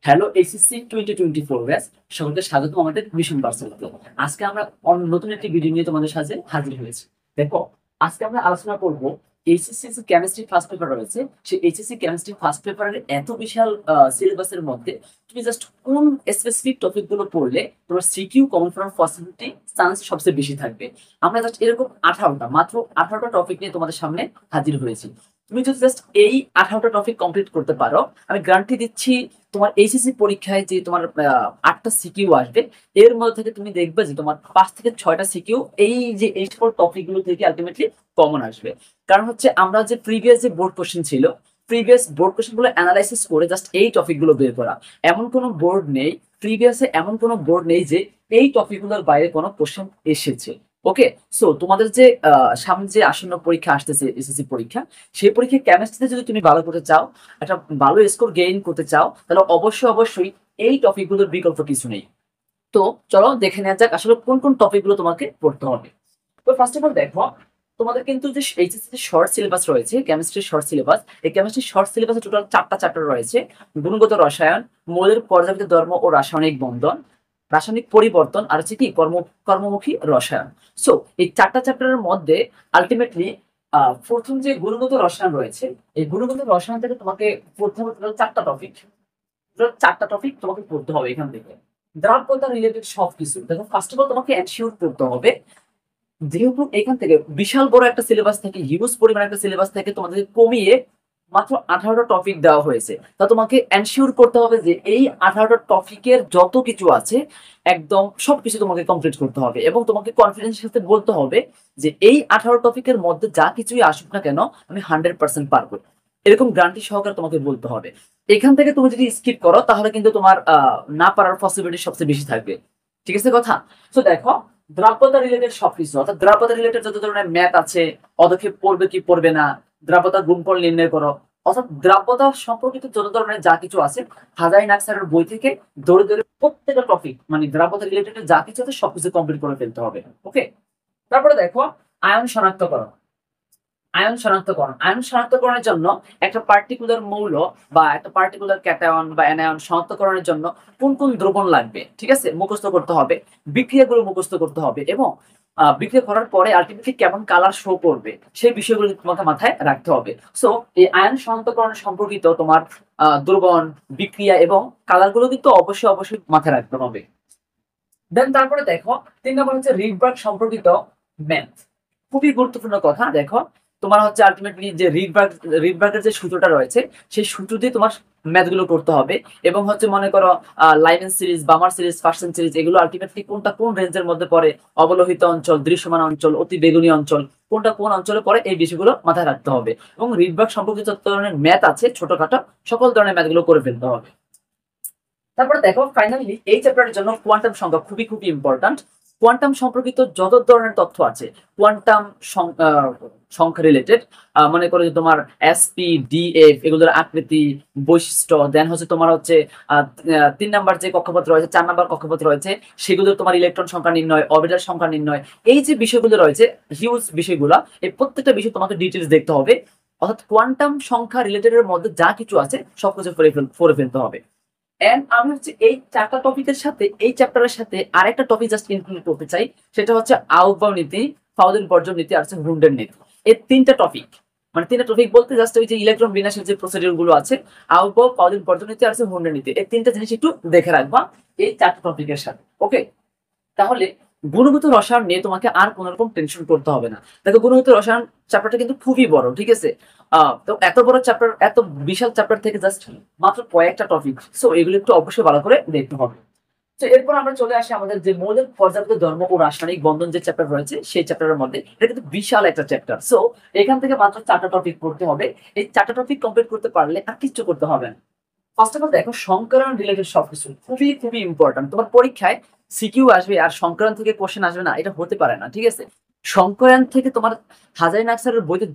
Hello HSC 2024 batch, সকলকে স্বাগত আমাদের মিশন পার্সোনালিতে। আজকে আমরা নতুন একটি ভিডিও নিয়ে তোমাদের সাথে হাজির হয়েছি। দেখো, আজকে আমরা আলোচনা করব এইচএসসি যে কেমিস্ট্রি ফার্স্ট পেপার রয়েছে, সেই এইচএসসি কেমিস্ট্রি ফার্স্ট পেপারের এত বিশাল সিলেবাসের মধ্যে তুমি জাস্ট কোন স্পেসিফিক টপিক গুলো পড়লে তোমার সিকিউ কমন করার পসিবিলিটি চান্স সবচেয়ে বেশি থাকবে। আমরা জাস্ট এরকম 18টা, মাত্র 18টা টপিক নিয়ে তোমাদের সামনে হাজির হয়েছি। তুমি যদি জাস্ট এই 18টা টপিক কমপ্লিট করতে পারো, আমি গ্যারান্টি দিচ্ছি তোমার এইচএসসি পরীক্ষায় যে তোমার 8টা সিকিউ আসবে, এর মধ্যে থেকে তুমি দেখবে যে তোমার 5 থেকে 6টা সিকিউ এই যে এই সকল টপিক গুলো থেকে আলটিমেটলি কমন আসবে। কারণ হচ্ছে আমরা যে প্রিভিয়াস যে বোর্ড কোশ্চেন ছিল, প্রিভিয়াস বোর্ড কোশ্চেন গুলো অ্যানালাইসিস করে জাস্ট এই টপিক গুলো বের করা। এমন কোনো বোর্ড নেই, প্রিভিয়াসে এমন কোনো বোর্ড নেই যে এই টপিক গুলোর বাইরে কোনো কোশ্চেন এসেছে। ওকে, সো তোমাদের যে সামনে যে আসন্ন পরীক্ষা আসতেছে, এসএসসি পরীক্ষা, সেই পরীক্ষায় কেমিস্ট্রিতে যদি তুমি ভালো করতে চাও, একটা ভালো স্কোর গেইন করতে চাও, তাহলে অবশ্যই এই টপিকগুলোর বিকল্প কিছু নেই। তো চলো দেখে নেওয়া যাক আসলে কোন কোন টপিকগুলো তোমাকে পড়তে হবে। তো ফার্স্ট অফ অল দেখো, তোমাদের কিন্তু যে এইচএসসি শর্ট সিলেবাস রয়েছে, কেমিস্ট্রির শর্ট সিলেবাস, এই কেমিস্ট্রির শর্ট সিলেবাসে টোটাল 4টা চ্যাপ্টার রয়েছে। গুণগত রসায়ন, মৌলের পর্যাবৃত্ত ধর্ম ও রাসায়নিক বন্ধন, রাসায়নিক পরিবর্তন, আর হচ্ছে কি কর্মমুখী রসায়ন। সো এই 4টা চ্যাপ্টারের মধ্যে আলটিমেটলি প্রথম যে গুণগত রসায়ন রয়েছে, এই গুণগত রসায়ন থেকে তোমাকে পড়তে হবে টোটাল 4টা টপিক তোমাকে পড়তে হবে এখান থেকে। দ্রাব্যতা রিলেটেড সবকিছু দেখো, ফার্স্ট অফ অল তোমাকে এনশিওর করতে হবে, যেহেতু এখান থেকে বিশাল বড় একটা সিলেবাস থেকে, হিউজ পরিমাণ একটা সিলেবাস থেকে তোমাদের কমিয়ে মাত্র 18টা টপিক দেওয়া হয়েছে। তা তোমাকে এনশিওর করতে হবে যে এই 18টা টপিকের যত কিছু আছে একদম সবকিছু তোমাকে কমপ্লিট করতে হবে, এবং তোমাকে কনফিডেন্সের সাথে বলতে হবে যে এই 18 টপিকের মধ্যে যা কিছুই আসুক না কেন আমি 100% পারবো। এরকম গ্যারান্টি সহকারে তোমাকে বলতে হবে। এখান থেকে তুমি যদি স্কিপ করো তাহলে কিন্তু তোমার না পারার পসিবিলিটি সবচেয়ে বেশি থাকবে। ঠিক আছে কথা? তো দেখো, দ্রাব্যতা রিলেটেড সবকিছু, অর্থাৎ দ্রাব্যতা রিলেটেড যত ধরনের ম্যাথ আছে, পদক্ষেপ পড়বে কি পড়বে না, দ্রাব্যতা গুণফল নির্ণয় করো, অর্থাৎ দ্রাব্যতা সম্পর্কিত যত ধরনের যা কিছু আছে হাজারি নাকসারের বই থেকে ধরে ধরে প্রত্যেকটা টপিক মানে দ্রাব্যতা রিলেটেড যা কিছু আছে সবকিছু কমপ্লিট করে ফেলতে হবে। ওকে, তারপরে দেখো আয়ন শনাক্তকরণ। আয়ন শনাক্তকরণের জন্য একটা পার্টিকুলার মৌল বা একটা পার্টিকুলার ক্যাটায়ন বা অ্যানায়ন শনাক্তকরণের জন্য কোন কোন দ্রবণ লাগবে, ঠিক আছে, মুখস্থ করতে হবে। বিক্রিয়াগুলো মুখস্থ করতে হবে, এবং বিক্রিয়া করার পরে আলটিমেটলি কেমন কালার শো করবে সেই বিষয়গুলো তোমাকে মাথায় রাখতে হবে। সো এই আয়ন শনাক্তকরণ সম্পর্কিত তোমার দ্রবণ, বিক্রিয়া এবং কালারগুলো কিন্তু অবশ্যই মাথায় রাখতে হবে। দেন তারপরে দেখো, 3 নম্বর হচ্ছে রিডবার্গ সম্পর্কিত ম্যাথ। খুবই গুরুত্বপূর্ণ কথা। দেখো, তোমার হচ্ছে আলটিমেটলি যে রিডবার্গের যে সূত্রটা রয়েছে, সেই সূত্র দিয়ে তোমার ম্যাথ গুলো করতে হবে। এবং হচ্ছে মনে করো লাইমেন সিরিজ, বামার সিরিজ, ফার্স্টেন সিরিজ, এগুলো আলটিমেটলি কোনটা কোন রেঞ্জের মধ্যে পড়ে, অবলোহিত অঞ্চল, দৃশ্যমান অঞ্চল, অতি বেগুনি অঞ্চল, কোনটা কোন অঞ্চলে পড়ে, এই বিষয়গুলো মাথায় রাখতে হবে। এবং রিডবার্গ সম্পর্কিত যত ধরনের ম্যাথ আছে ছোটখাটো, সকল ধরনের ম্যাথ গুলো করে ফেলতে হবে। তারপরে দেখো, ফাইনালি এই চ্যাপ্টারের জন্য কোয়ান্টাম সংখ্যা খুবই ইম্পর্ট্যান্ট। কোয়ান্টাম সম্পর্কিত যত ধরনের তথ্য আছে, কোয়ান্টাম সংখ্যা রিলেটেড, মনে করো যে তোমার এসপি, ডিএফ, এগুলোর আকৃতি, বৈশিষ্ট্য, দেন হচ্ছে তোমার হচ্ছে 3 নাম্বার যে কক্ষপথ রয়েছে, 4 নাম্বার কক্ষপথ রয়েছে, সেগুলোর তোমার ইলেকট্রন সংখ্যা নির্ণয়, অরবিটাল সংখ্যা নির্ণয়, এই যে বিষয়গুলো রয়েছে, হিউজ বিষয়গুলো, এই প্রত্যেকটা বিষয় তোমাকে ডিটেলস দেখতে হবে। অর্থাৎ কোয়ান্টাম সংখ্যা রিলেটেড এর মধ্যে যা কিছু আছে সবকিছু পড়ে ফেলতে হবে। এন্ড আমি হচ্ছে এই 4টা টপিকের সাথে, এই চ্যাপ্টারের সাথে আরেকটা টপিক জাস্ট ইনক্লুড করতে চাই, সেটা হচ্ছে আউটবাউ নীতি, ফাউডেন বর্জন নীতি, আর হচ্ছে হুন্ডের নীতি। এই 3টা টপিক, মানে 3টা টপিক বলতে জাস্ট ওই যে ইলেকট্রন বিন্যাসের যে প্রসিডিউর গুলো আছে, আউটবাউ, ফাউডেন বর্জন নীতি, আর হচ্ছে হুন্ডের নীতি, এই 3টা জিনিস একটু দেখে রাখবা এই 4টা টপিকের সাথে। ওকে, তাহলে গুণগত রসায়ন নিয়ে তোমাকে আর কোন রকম টেনশন করতে হবে না। দেখো, গুণগত রসায়ন চ্যাপ্টারটা কিন্তু খুবই বড়, ঠিক আছে। তো এত বড় চ্যাপ্টার, এত বিশাল চ্যাপ্টার থেকে জাস্ট মাত্র কয়েকটা টপিক, সো এগুলো একটু অবশ্যই ভালো করে দেখতে হবে। তো এরপর আমরা চলে আসি আমাদের যে মৌলের পর্যাপ্ত ধর্ম ও রাসায়নিক বন্ধন যে চ্যাপ্টার রয়েছে, সেই চ্যাপ্টারের মধ্যে এটা কিন্তু বিশাল একটা চ্যাপ্টার। সো এখান থেকে মাত্র 4টা টপিক পড়তে হবে। এই 4টা টপিক কমপ্লিট করতে পারলে আর কিচ্ছু করতে হবে না। ফার্স্ট অফ অল দেখো, সংকরণ রিলেটেড সবকিছু খুবই ইম্পর্টেন্ট। তোমার পরীক্ষায় সিকিউ আসবে আর সংকরণ থেকে কোশ্চেন আসবে না, এটা হতে পারে না, ঠিক আছে। সংকরণ থেকে তোমার হাজারি নাকসারের বইতে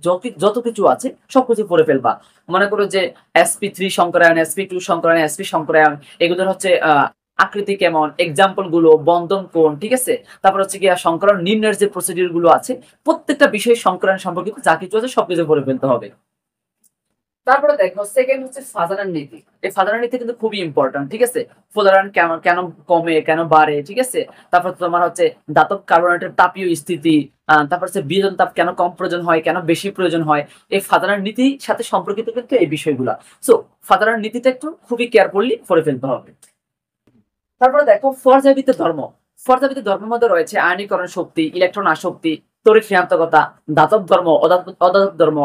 যত কিছু আছে সবকিছু পড়ে ফেলবা। মনে করো যে SP3 সংকরায়ন, SP2 সংকরায়ন, SP সংকরায়ন, এগুলোর হচ্ছে আকৃতি কেমন, এক্সাম্পল গুলো, বন্ধন কোণ, ঠিক আছে। তারপর হচ্ছে গিয়া সংকরণ নির্ণয়ের যে প্রসিডিউর গুলো আছে, প্রত্যেকটা বিষয়ে সংকরণ সম্পর্কিত যা কিছু আছে সবকিছু পড়ে ফেলতে হবে। তারপরে দেখো সেকেন্ড হচ্ছে ফাজারার নীতি। এই ফাজারার নীতি কিন্তু খুবই ইম্পর্টেন্ট, ঠিক আছে। ফুলারান কেন কেন কমে কেন বাড়ে, ঠিক আছে। তারপর তোমার হচ্ছে ধাতব কার্বনেটের তাপীয় স্থিতি, তারপর হচ্ছে বিয়োজন তাপ কেন কম প্রয়োজন হয় কেন বেশি প্রয়োজন হয়, এই ফাজারার নীতির সাথে সম্পর্কিত কিন্তু এই বিষয়গুলা। সো ফাজারার নীতিটা একটু খুবই কেয়ারফুলি করে ফেলতে হবে। তারপরে দেখো পর্যায়বৃত্ত ধর্ম। পর্যায়বৃত্ত ধর্মের মধ্যে রয়েছে আয়নীকরণ শক্তি, ইলেকট্রন আসক্তি, তড়িৎ ঋণাত্মকতা, ধাতব ধর্ম, অধাতব ধর্ম,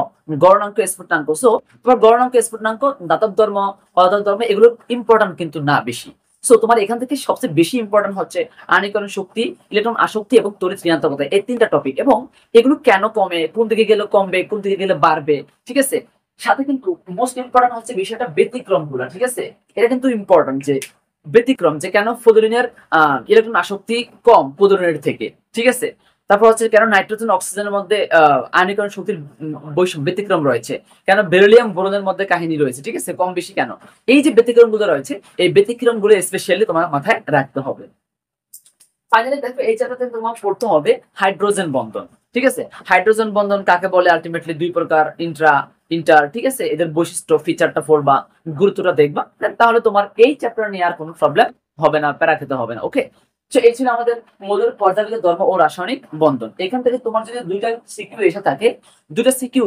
গলনাঙ্ক স্ফুটনাঙ্ক। সো তোমার গলনাঙ্ক স্ফুটনাঙ্ক, ধাতব ধর্ম, অধাতব ধর্ম এগুলো ইম্পর্টেন্ট কিন্তু না বেশি। সো তোমার এখান থেকে সবচেয়ে বেশি ইম্পর্টেন্ট হচ্ছে আয়নীকরণ শক্তি, ইলেকট্রন আসক্তি এবং তড়িৎ ঋণাত্মকতা, এই তিনটা টপিক। এবং এগুলো কেন কমে, কোন দিকে গেলে কমবে, কোন দিকে গেলে বাড়বে, ঠিক আছে। সাথে কিন্তু মোস্ট ইম্পর্টেন্ট হচ্ছে বিষয়টা ব্যতিক্রম গুলা, ঠিক আছে। এটা কিন্তু ইম্পর্টেন্ট যে ব্যতিক্রম, যে কেন ফ্লোরিনের ইলেকট্রন আসক্তি কম ফ্লোরিনের থেকে, ঠিক আছে। তারপর হচ্ছে কেন নাইট্রোজেন অক্সিজেনের মধ্যে আয়নীকরণ শক্তির ব্যতিক্রম রয়েছে, কেন বেরিলিয়াম বোরনের মধ্যে কাহিনী রয়েছে, ঠিক আছে, কম বেশি কেন। এই যে ব্যতিক্রম গুলো রয়েছে, এই ব্যতিক্রম গুলো স্পেশালি তোমার মাথায় রাখতে হবে। ফাইনালি দেখো এই চ্যাপ্টারতে তোমার পড়তে হবে হাইড্রোজেন বন্ধন, ঠিক আছে। হাইড্রোজেন বন্ধন কাকে বলে, আলটিমেটলি দুই প্রকার, ইন্টার, ঠিক আছে। এদের বৈশিষ্ট্য ফিচারটা পড়বা, গুরুত্বটা দেখবা, তাহলে তোমার এই চ্যাপ্টার নিয়ে আর কোনো প্রবলেম হবে না, প্যারা খেতে হবে না। ওকে, তো এই ছিল আমাদের মৌলের পর্যায়বৃত্ত ধর্ম ও রাসায়নিক বন্ধন। এখান থেকে তোমার যদি দুইটা সিকিউ এসে থাকে, দুইটা সিকিউ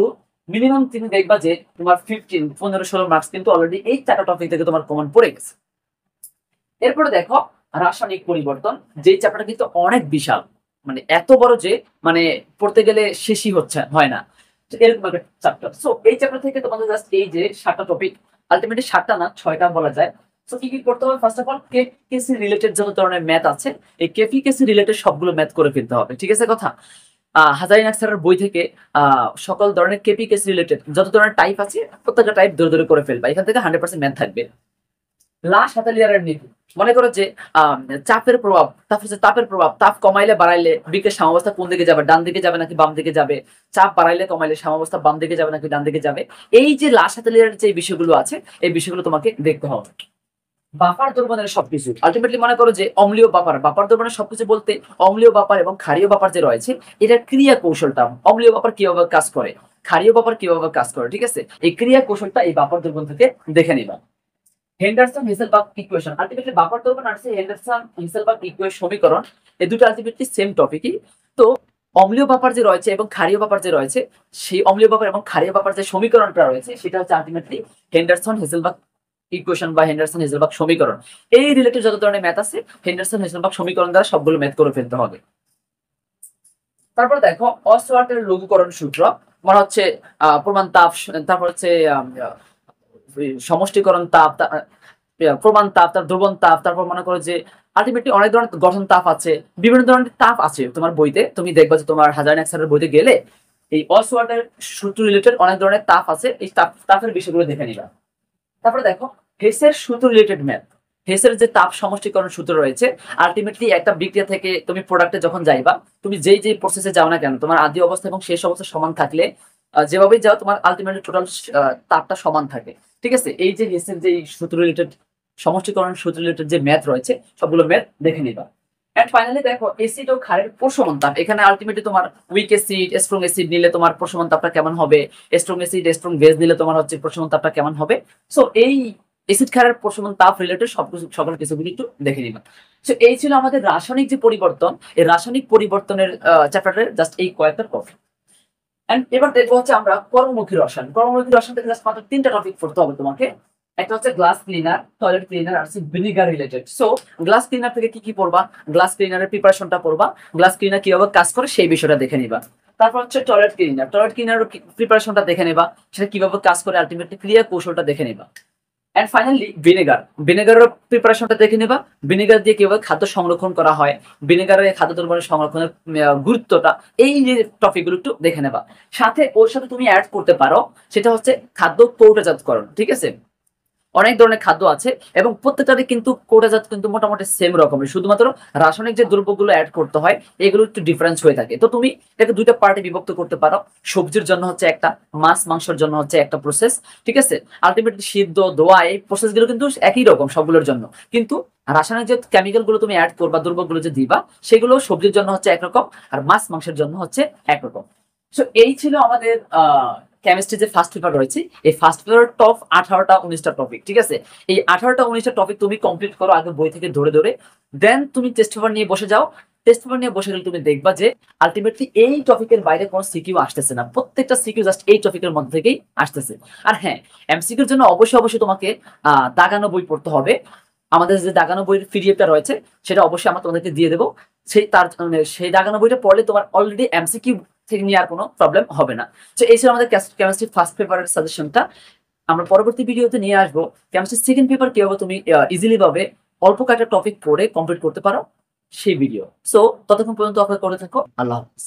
মিনিমাম তুমি দেখবা যে তোমার 15-16 মার্কস কিন্তু অলরেডি এই চারটা টপিক থেকে তোমার কমন পড়ে গেছে। এরপরে দেখো রাসায়নিক পরিবর্তন, যে চ্যাপ্টারটা কিন্তু অনেক বিশাল, মানে এত বড় যে মানে পড়তে গেলে শেষই হয় না, এরকম একটা চ্যাপ্টার। সো এই চ্যাপ্টার থেকে তোমাদের জাস্ট এই যে 7টা টপিক, আলটিমেটলি 7টা না 6টা বলা যায়। সো কি কি করতে হবে, first of all KC related যত ধরনের ম্যাথ আছে, এই কেসি রিলেটেড সবগুলো ম্যাথ করে ফেলতে হবে, ঠিক আছে কথা। হাজারিন আক্তারের বই থেকে সকল ধরনের কেসি রিলেটেড যত ধরনের টাইপ আছে প্রত্যেকটা টাইপ ধরে ধরে করে ফেলবা, এখান থেকে 100% ম্যাথ থাকবে। লাশ হাতালিয়ারের নীতি, মনে করো যে চাপের প্রভাব, তাপ হচ্ছে তাপের প্রভাব, তাপ কমাইলে বাড়াইলে বিকের সাম্যাবস্থা কোন দিকে যাবে, ডান দিকে যাবে নাকি বাম দিকে যাবে, চাপ বাড়াইলে কমাইলে সাম্যাবস্থা বাম দিকে যাবে নাকি ডান দিকে যাবে। এই যে লাশ হাতালিয়ারের যে বিষয়গুলো আছে, এই বিষয়গুলো তোমাকে দেখতে হবে। বাপার দ্রবণের সবকিছু, আলটিমেটলি মনে করো যে অম্লীয় বাপার দ্রবণের সবকিছু বলতে অম্লীয় বাপার এবং ক্ষারীয় বাপার যে রয়েছে, এটার ক্রিয়া কৌশলটা, অম্লীয় বাপার কিভাবে কাজ করে, ক্ষারীয় বাপার কিভাবে কাজ করে, ঠিক আছে। এই ক্রিয়া কৌশলটা এই বাপার দ্রবণ থেকে দেখে নিবা। হেন্ডারসন হেসেলবার্গ ইকুয়েশন, আলটিমেটলি বাপার দ্রবণ আর হেন্ডারসন হেসেলবার্গ ইকুয়েশন সমীকরণ, এই দুটো আলটিমেটলি সেম টপিকই। তো অম্লীয় বাপার যে রয়েছে এবং ক্ষারীয় বাপার যে রয়েছে, সেই অম্লীয় বাপার এবং ক্ষারীয় বাপার যে সমীকরণটা রয়েছে, সেটা হচ্ছে আলটিমেটলি হেন্ডারসন হেসেলবার্গ ইকুয়েশন বা হেন্ডারসন হেসেলবার্গ সমীকরণ। এই রিলেটেড যত ধরনের ম্যাথ আছে, হেন্ডারসন হেসেলবার্গ সমীকরণ দ্বারা সবগুলো ম্যাথ করে ফেলতে হবে। তারপর দেখো অস্টওয়ার্টের লঘুকরণ সূত্র, মানে হচ্ছে প্রমাণ তাপ, তারপর হচ্ছে সমষ্টিকরণ তাপ, প্রমাণ তাপ, তার ধ্রুবণ তাপ, তারপর মনে করো যে আলটিমেটলি অনেক ধরনের গঠন তাপ আছে, বিভিন্ন ধরনের তাপ আছে তোমার বইতে। তুমি দেখবা যে তোমার হাজারিন আক্তারের বইতে গেলে এই অস্টওয়ার্টের সূত্র রিলেটেড অনেক ধরনের তাপ আছে, এই তাপের বিষয়গুলো দেখে নিবা। তারপরে দেখো হেসের সূত্র রিলেটেড ম্যাথ, হেসের যে তাপ সমষ্টিকরণ সূত্র রয়েছে, আলটিমেটলি একটা বিক্রিয়া থেকে তুমি প্রোডাক্টে যখন যাইবা, তুমি যেই যেই প্রসেসে যাও না কেন, তোমার আদি অবস্থা এবং শেষ অবস্থা সমান থাকলে যেভাবেই যাও তোমার আলটিমেটলি টোটাল তাপটা সমান থাকে, ঠিক আছে। এই যে হেসের যে সূত্র রিলেটেড সমষ্টিকরণ সূত্র রিলেটেড যে ম্যাথ রয়েছে, সবগুলো ম্যাথ দেখে নিবা। এন্ড ফাইনালি দেখো অ্যাসিড ও ক্ষারের প্রশমন তাপ, এখানে আলটিমেটলি তোমার উইক অ্যাসিড স্ট্রং অ্যাসিড নিলে তোমার প্রশমন তাপটা কেমন হবে, স্ট্রং অ্যাসিড স্ট্রং বেস নিলে তোমার হচ্ছে প্রশমন তাপটা কেমন হবে। সো এই অ্যাসিড ক্ষারের প্রশমন তাপ রিলেটেড সকল কিছুগুলো একটু দেখে নিবা। সো এই ছিল আমাদের রাসায়নিক যে পরিবর্তন, এই রাসায়নিক পরিবর্তনের চ্যাপ্টারের জাস্ট এই কয়েকটা টপিক। এন্ড এবার দেখবো হচ্ছে আমরা কর্মমুখী রসায়ন। কর্মমুখী রসায়ন থেকে জাস্ট মাত্র 3টা টপিক পড়তে হবে তোমাকে। একটা হচ্ছে গ্লাস ক্লিনার, টয়লেট ক্লিনার আর হচ্ছে vinegar related. So glass cleaner থেকে কি কি পড়বা, গ্লাস ক্লিনারের প্রিপারেশনটা পড়বা, গ্লাস ক্লিনার কিভাবে কাজ করে সেই বিষয়টা দেখে নিবা। তারপর হচ্ছে টয়লেট ক্লিনার প্রিপারেশনটা দেখে নেবা, সেটা কিভাবে কাজ করে আলটিমেটলি ক্রিয়া কৌশলটা দেখে নিবা। এন্ড ফাইনালি ভিনেগারের প্রিপারেশনটা দেখে নেবা, ভিনেগার দিয়ে কিভাবে খাদ্য সংরক্ষণ করা হয়, ভিনেগারের খাদ্য দ্রব্যের সংরক্ষণের গুরুত্বটা, এই যে টপিকগুলো একটু দেখে নেবা। সাথে ওর সাথে তুমি অ্যাড করতে পারো, সেটা হচ্ছে খাদ্য কৌটাজাতকরণ, ঠিক আছে। অনেক ধরনের খাদ্য আছে এবং প্রত্যেকটারই কিন্তু কোটাজাত কিন্তু মোটামুটি সেম রকমের, শুধুমাত্র রাসায়নিক যে দ্রব্যগুলো অ্যাড করতে হয় এগুলো একটু ডিফারেন্স হয়ে থাকে। তো তুমি এটাকে দুইটা পার্টে বিভক্ত করতে পারো, সবজির জন্য হচ্ছে একটা, মাছ মাংসের জন্য হচ্ছে একটা প্রসেস, ঠিক আছে। আলটিমেটলি সিদ্ধ ধোয়া এই প্রসেসগুলো কিন্তু একই রকম সবগুলোর জন্য, কিন্তু রাসায়নিক যে কেমিক্যাল গুলো তুমি অ্যাড করবা, দ্রব্যগুলো যে দিবা, সেগুলো সবজির জন্য হচ্ছে একরকম আর মাছ মাংসের জন্য হচ্ছে একরকম। সো এই ছিল আমাদের কেমিস্ট্রি যে ফার্স্ট পেপার রয়েছে, এই ফার্স্ট পেপারের টপ 18টা 19টা টপিক, ঠিক আছে? এই 18টা 19টা টপিক তুমি কমপ্লিট করো আগে বই থেকে ধরে ধরে, দেন তুমি টেস্ট পেপার নিয়ে বসে যাও। টেস্ট পেপার নিয়ে বসে গেলে তুমি দেখবা যে আলটিমেটলি এই টপিকের বাইরে কোনো সিকিউ আসতেছে না, প্রত্যেকটা সিকিউ জাস্ট এই টপিকের মধ্যে থেকেই আসতেছে। আর হ্যাঁ, এমসিকিউর জন্য অবশ্যই অবশ্যই তোমাকে দাগানো বই পড়তে হবে। আমাদের যে দাগানো বইয়ের পিডিএফটা রয়েছে সেটা অবশ্যই আমরা তোমাদেরকে দিয়ে দেবো। সেই দাগানো বইটা পড়লে তোমার অলরেডি এমসিকিউ থেকে নিয়ে আর কোনো প্রবলেম হবে না। তো এই ছিল আমাদের কেমিস্ট্রি ফার্স্ট পেপারের সাজেশনটা। আমরা পরবর্তী ভিডিওতে নিয়ে আসবো কেমিস্ট্রি সেকেন্ড পেপার কিভাবে তুমি ইজিলি ভাবে অল্প কয়েকটা টপিক পড়ে কমপ্লিট করতে পারো সেই ভিডিও। সো ততক্ষণ পর্যন্ত অপেক্ষা করে থাকো। আল্লাহ হাফিজ।